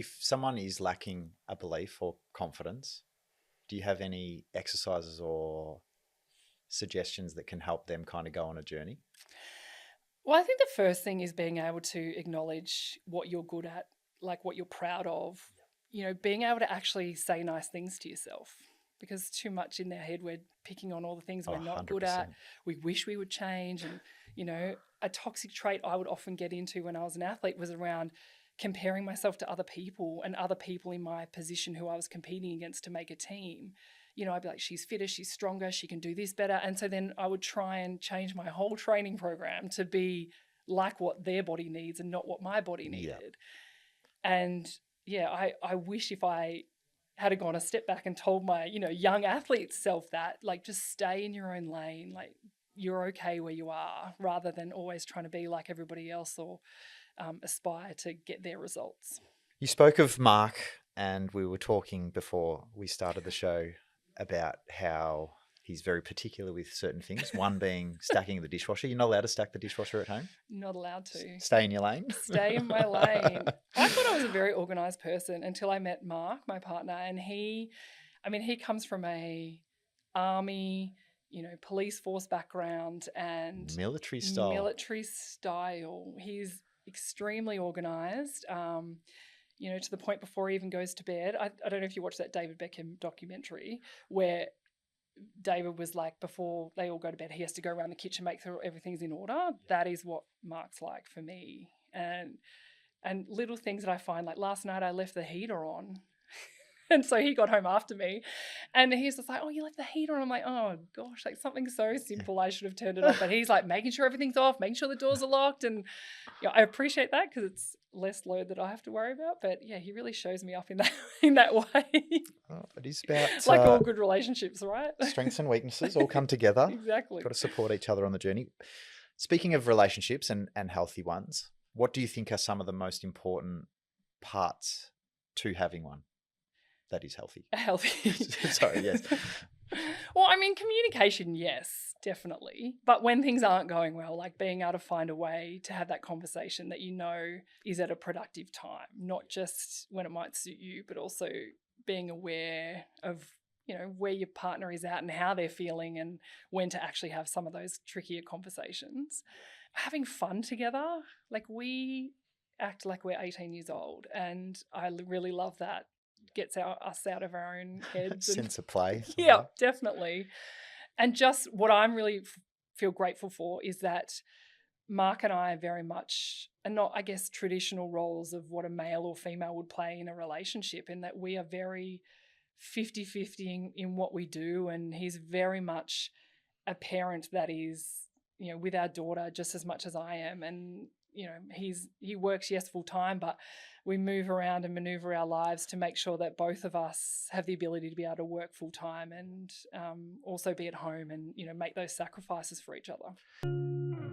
if someone is lacking a belief or confidence, do you have any exercises or suggestions that can help them kind of go on a journey? Well, I think the first thing is being able to acknowledge what you're good at, like what you're proud of, being able to actually say nice things to yourself. Because too much in their head, we're picking on all the things we're not good at. We wish we would change. And, a toxic trait I would often get into when I was an athlete was around comparing myself to other people and other people in my position who I was competing against to make a team. I'd be like, she's fitter, she's stronger, she can do this better. And so then I would try and change my whole training program to be like what their body needs and not what my body needed. And I wish if I had gone a step back and told my, young athlete self that, like, just stay in your own lane, like you're okay where you are, rather than always trying to be like everybody else or aspire to get their results. You spoke of Mark, and we were talking before we started the show about how he's very particular with certain things. One being stacking the dishwasher. You're not allowed to stack the dishwasher at home? Not allowed to. Stay in your lane? Stay in my lane. I thought I was a very organised person until I met Mark, my partner, and he comes from a army, police force background and military style. He's extremely organised. To the point before he even goes to bed. I don't know if you watched that David Beckham documentary where David was like, before they all go to bed, he has to go around the kitchen, make sure everything's in order. That is what Mark's like for me. And little things that I find, like last night I left the heater on. And so he got home after me and he's just like, oh, you left the heater on. I'm like, oh gosh, like something so simple. I should have turned it off. But he's like making sure everything's off, making sure the doors are locked. And I appreciate that because it's less load that I have to worry about. But yeah, he really shows me up in that way. Oh, it is about like all good relationships, right? Strengths and weaknesses all come together. Exactly. Got to support each other on the journey. Speaking of relationships and healthy ones, what do you think are some of the most important parts to having one that is healthy? Sorry, yes. Well, communication, yes, definitely. But when things aren't going well, like being able to find a way to have that conversation that is at a productive time, not just when it might suit you, but also being aware of, where your partner is at and how they're feeling and when to actually have some of those trickier conversations. Having fun together, like we act like we're 18 years old and I really love that. Gets us out of our own heads. Sense of play. Yeah, definitely. And just what I'm really feel grateful for is that Mark and I are very much, and not, I guess, traditional roles of what a male or female would play in a relationship, in that we are very 50-50 in what we do. And he's very much a parent that is, with our daughter just as much as I am. And, he works, yes, full time, but we move around and maneuver our lives to make sure that both of us have the ability to be able to work full time and also be at home and, make those sacrifices for each other.